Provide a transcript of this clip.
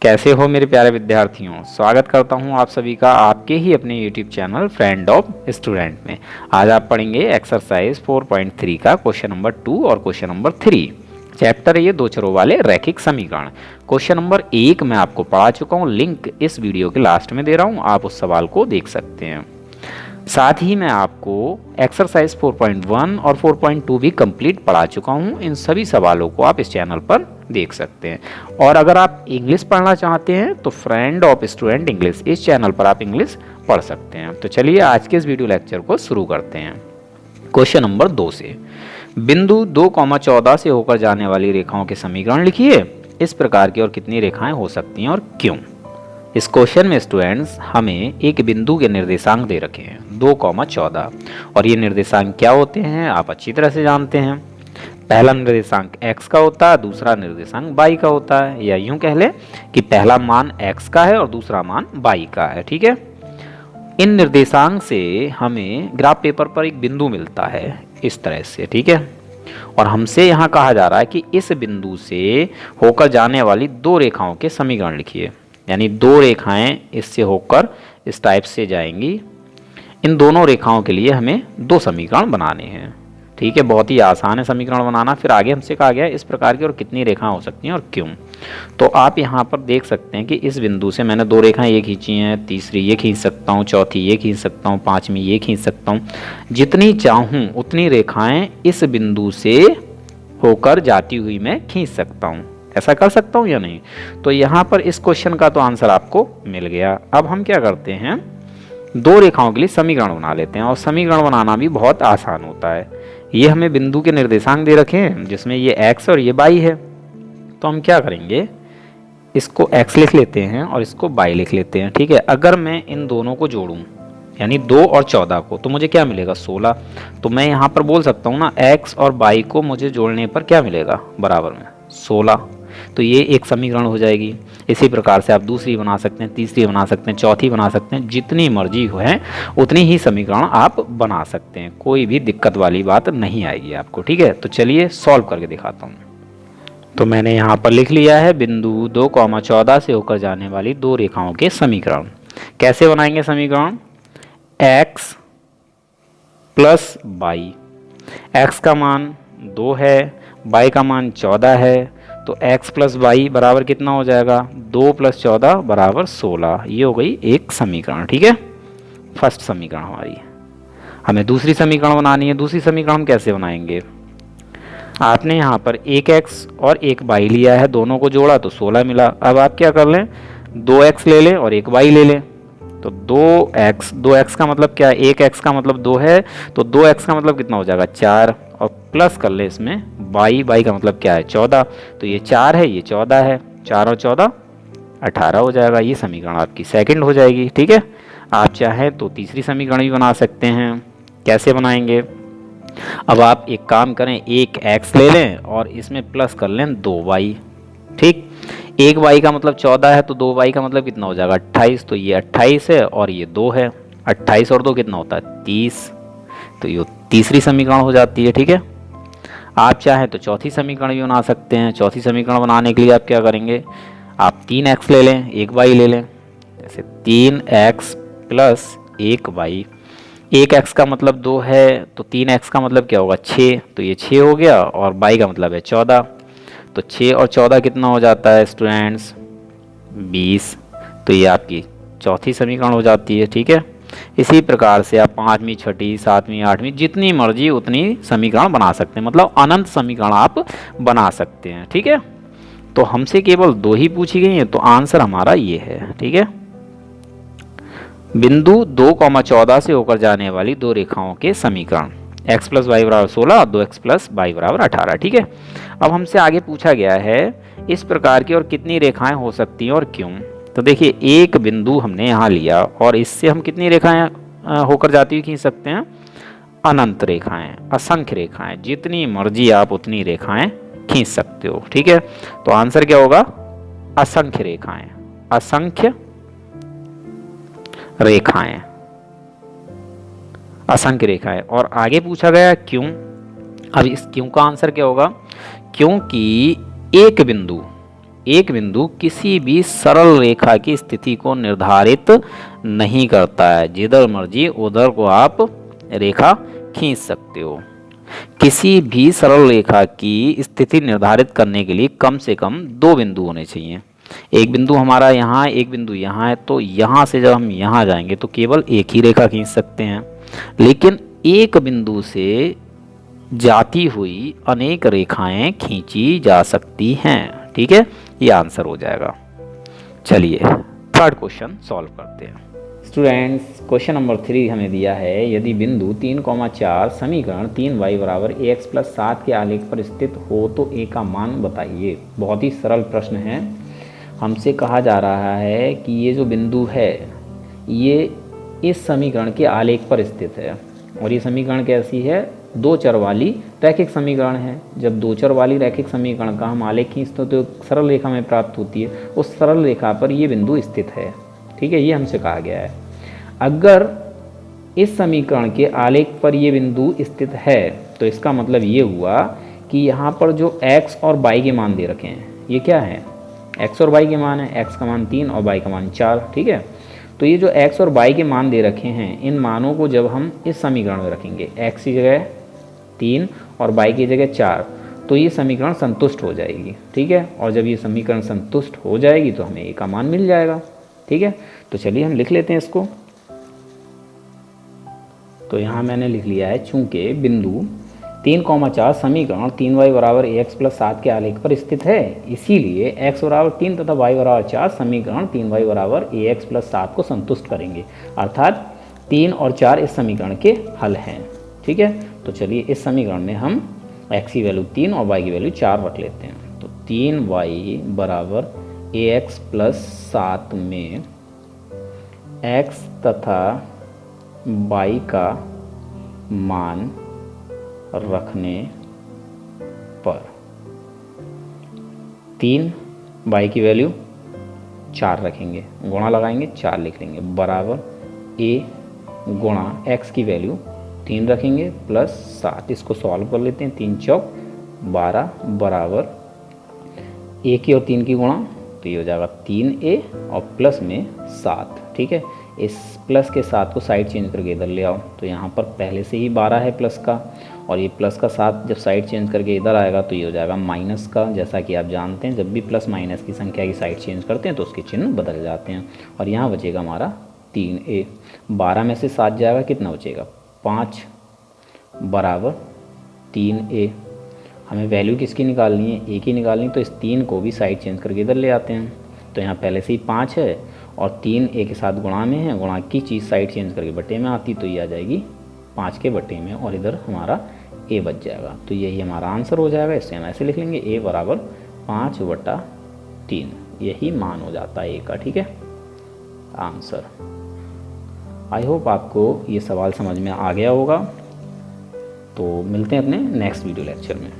कैसे हो मेरे प्यारे विद्यार्थियों। स्वागत करता हूं आप सभी का आपके ही अपने YouTube channel friend of student में। आज आप पढ़ेंगे एक्सरसाइज 4.3 का क्वेश्चन नंबर 2 और क्वेश्चन नंबर 3। चैप्टर है ये दो चरों वाले रैखिक समीकरण। क्वेश्चन नंबर 1 मैं आपको पढ़ा चुका हूं, लिंक इस वीडियो के लास्ट में दे रहा हूं, आप उस सवाल को देख सकते हैं। साथ ही मैं आपको एक्सरसाइज 4.1 और 4.2 भी कंप्लीट पढ़ा चुका हूं। इन सभी सवालों को आप इस चैनल पर देख सकते हैं। और अगर आप इंग्लिश पढ़ना चाहते हैं तो फ्रेंड ऑफ स्टूडेंट इंग्लिश इस चैनल पर आप इंग्लिश पढ़ सकते हैं। तो चलिए आज के इस वीडियो लेक्चर को शुरू करते हैं। क्वेश्चन नंबर 2 से बिंदु 2,14 से होकर जाने वाली रेखाओं के समीकरण लिखिए। इस प्रकार की और कितनी रेखाएं हो सकती हैं और क्यों। इस क्वेश्चन में स्टूडेंट्स हमें एक बिंदु के निर्देशांक दे रखे हैं 2,14 और ये निर्देशांक क्या होते हैं आप अच्छी तरह से जानते हैं। पहला निर्देशांक x का होता है, दूसरा निर्देशांक y का होता है, या यूं कह ले कि पहला मान x का है और दूसरा मान y का है। ठीक है, इन निर्देशांक से हमें ग्राफ पेपर पर एक बिंदु मिलता है इस तरह से। ठीक है, और हमसे यहाँ कहा जा रहा है कि इस बिंदु से होकर जाने वाली दो रेखाओं के समीकरण लिखिए। यानी दो रेखाएं इससे होकर इस टाइप से जाएंगी। इन दोनों रेखाओं के लिए हमें दो समीकरण बनाने हैं। ठीक है, बहुत ही आसान है समीकरण बनाना। फिर आगे हमसे कहा गया इस प्रकार की और कितनी रेखाएं हो सकती हैं और क्यों। तो आप यहाँ पर देख सकते हैं कि इस बिंदु से मैंने दो रेखाएं ये खींची हैं, तीसरी ये खींच सकता हूँ, चौथी ये खींच सकता हूँ, पांचवी ये खींच सकता हूँ। जितनी चाहूँ उतनी रेखाएं इस बिंदु से होकर जाती हुई मैं खींच सकता हूँ। ऐसा कर सकता हूँ या नहीं। तो यहाँ पर इस क्वेश्चन का तो आंसर आपको मिल गया। अब हम क्या करते हैं, दो रेखाओं के लिए समीकरण बना लेते हैं। और समीकरण बनाना भी बहुत आसान होता है। ये हमें बिंदु के निर्देशांक दे रखे हैं जिसमें ये x और ये y है। तो हम क्या करेंगे, इसको x लिख लेते हैं और इसको y लिख लेते हैं। ठीक है, अगर मैं इन दोनों को जोड़ूं यानी 2 और 14 को तो मुझे क्या मिलेगा 16। तो मैं यहाँ पर बोल सकता हूँ ना x और y को मुझे जोड़ने पर क्या मिलेगा बराबर में 16। तो ये एक समीकरण हो जाएगी। इसी प्रकार से आप दूसरी बना सकते हैं, तीसरी बना सकते हैं, चौथी बना सकते हैं, जितनी मर्जी हो है उतनी ही समीकरण आप बना सकते हैं। कोई भी दिक्कत वाली बात नहीं आएगी आपको। ठीक है, तो चलिए सॉल्व करके दिखाता हूँ। तो मैंने यहाँ पर लिख लिया है बिंदु 2,14 से होकर जाने वाली दो रेखाओं के समीकरण। कैसे बनाएंगे समीकरण, x प्लस y। x का मान 2 है, y का मान 14 है। तो x प्लस वाई बराबर कितना हो जाएगा, 2 प्लस 14 बराबर 16। ये हो गई एक समीकरण। ठीक है, फर्स्ट समीकरण हमारी। हमें दूसरी समीकरण बनानी है। दूसरी समीकरण हम कैसे बनाएंगे, आपने यहाँ पर एक x और एक y लिया है, दोनों को जोड़ा तो 16 मिला। अब आप क्या कर लें, 2x ले लें और एक y ले लें। तो 2x का मतलब क्या है, एक x का मतलब 2 है, तो 2x का मतलब कितना हो जाएगा 4, और प्लस कर ले इसमें y का मतलब क्या है 14। तो ये 4 है, ये 14 है, 4 और 14 18 हो जाएगा। ये समीकरण आपकी सेकंड हो जाएगी। ठीक है, आप चाहें तो तीसरी समीकरण भी बना सकते हैं। कैसे बनाएंगे, अब आप एक काम करें, एक x ले लें और इसमें प्लस कर लें 2y। ठीक, एक y का मतलब 14 है तो 2y का मतलब कितना हो जाएगा 28। तो ये 28 है और ये 2 है, 28 और 2 कितना होता है 30। तो ये तीसरी समीकरण हो जाती है। ठीक है, आप चाहें तो चौथी समीकरण भी बना सकते हैं। चौथी समीकरण बनाने के लिए आप क्या करेंगे, आप 3x ले लें, एक y ले लें। जैसे 3x प्लस 1y। 1x का मतलब 2 है तो 3x का मतलब क्या होगा 6। तो ये 6 हो गया और y का मतलब है 14। तो 6 और 14 कितना हो जाता है स्टूडेंट्स 20। तो ये आपकी चौथी समीकरण हो जाती है। ठीक है, इसी प्रकार से आप 5वीं, 6वीं, 7वीं, 8वीं जितनी मर्जी उतनी समीकरण बना सकते हैं। मतलब अनंत समीकरण आप बना सकते हैं। ठीक है, तो हमसे केवल 2 ही पूछी गई हैं तो आंसर हमारा ये है। ठीक है, बिंदु 2,14 से होकर जाने वाली दो रेखाओं के समीकरण x प्लस वाई बराबर 16 और 2x प्लस वाई बराबर 18। ठीक है, अब हमसे आगे पूछा गया है इस प्रकार की और कितनी रेखाएं हो सकती हैं और क्यों। तो देखिए एक बिंदु हमने यहाँ लिया और इससे हम कितनी रेखाएं होकर जाती हुई खींच सकते हैं, अनंत रेखाएं, असंख्य रेखाएं, जितनी मर्जी आप उतनी रेखाएं खींच सकते हो। ठीक है, तो आंसर क्या होगा असंख्य रेखाएं, असंख्य रेखाएं, असंख्य रेखाएं। और आगे पूछा गया क्यों। अब इस क्यों का आंसर क्या होगा, क्योंकि एक बिंदु एक बिंदु किसी भी सरल रेखा की स्थिति को निर्धारित नहीं करता है। जिधर मर्जी उधर को आप रेखा खींच सकते हो। किसी भी सरल रेखा की स्थिति निर्धारित करने के लिए कम से कम दो बिंदु होने चाहिए। एक बिंदु हमारा यहाँ, एक बिंदु यहाँ है, तो यहाँ से जब हम यहाँ जाएंगे तो केवल एक ही रेखा खींच सकते हैं। लेकिन एक बिंदु से जाती हुई अनेक रेखाएं खींची जा सकती हैं। ठीक है, ये आंसर हो जाएगा। चलिए थर्ड क्वेश्चन सॉल्व करते हैं। स्टूडेंट्स, क्वेश्चन नंबर 3 हमें दिया है, यदि बिंदु 3,4 समीकरण 3y बराबर ax प्लस 7 के आलेख पर स्थित हो तो a का मान बताइए। बहुत ही सरल प्रश्न है। हमसे कहा जा रहा है कि ये जो बिंदु है ये इस समीकरण के आलेख पर स्थित है, और ये समीकरण कैसी है, दो चर वाली रैखिक समीकरण है। जब दो चर वाली रैखिक समीकरण का हम आलेख खींचते तो सरल रेखा में प्राप्त होती है। उस सरल रेखा पर ये बिंदु स्थित है। ठीक है, ये हमसे कहा गया है। अगर इस समीकरण के आलेख पर ये बिंदु स्थित है तो इसका मतलब ये हुआ कि यहाँ पर जो x और y के मान दे रखे हैं, ये क्या है, x और y के मान है। x का मान 3 और y का मान 4। ठीक है, तो ये जो x और y के मान दे रखे हैं, इन मानों को जब हम इस समीकरण में रखेंगे, x की जगह 3 और y की जगह 4, तो ये समीकरण संतुष्ट हो जाएगी। ठीक है, और जब ये समीकरण संतुष्ट हो जाएगी तो हमें a का मान मिल जाएगा। ठीक है, तो चलिए हम लिख लेते हैं इसको। तो यहाँ मैंने लिख लिया है, चूंकि बिंदु 3,4 समीकरण 3y बराबर ax प्लस 7 के आलेख पर स्थित है, इसीलिए x बराबर 3 तथा y बराबर 4 समीकरण 3y बराबर ax प्लस 7 को संतुष्ट करेंगे। अर्थात 3 और 4 इस समीकरण के हल हैं। ठीक है, तो चलिए इस समीकरण में हम x की वैल्यू 3 और y की वैल्यू 4 रख लेते हैं। तो 3y बराबर ax प्लस 7 में x तथा y का मान रखने पर 3 y की वैल्यू 4 रखेंगे, गुणा लगाएंगे 4 लिख लेंगे, बराबर a गुणा x की वैल्यू 3 रखेंगे प्लस 7। इसको सॉल्व कर लेते हैं। 3 चौक 12 बराबर a की और 3 की गुणा, तो ये हो जाएगा 3a और प्लस में 7। ठीक है, इस प्लस के 7 को साइड चेंज करके इधर ले आओ, तो यहाँ पर पहले से ही 12 है प्लस का, और ये प्लस का 7 जब साइड चेंज करके इधर आएगा तो ये हो जाएगा माइनस का। जैसा कि आप जानते हैं, जब भी प्लस माइनस की संख्या की साइड चेंज करते हैं तो उसके चिन्ह बदल जाते हैं। और यहाँ बचेगा हमारा 3a। 12 में से 7 जाएगा, कितना बचेगा, 5 बराबर 3a। हमें वैल्यू किसकी निकालनी है, a की निकालनी, तो इस 3 को भी साइड चेंज करके इधर ले आते हैं। तो यहाँ पहले से ही 5 है और 3 a के साथ गुणा में है, गुणा की चीज़ साइड चेंज करके बटे में आती, तो ये आ जाएगी 5 के बटे में, और इधर हमारा a बच जाएगा। तो यही हमारा आंसर हो जाएगा। इससे हम ऐसे लिख लेंगे, a बराबर 5/3, यही मान हो जाता है a का। ठीक है, आंसर। आई होप आपको ये सवाल समझ में आ गया होगा। तो मिलते हैं अपने नेक्स्ट वीडियो लेक्चर में।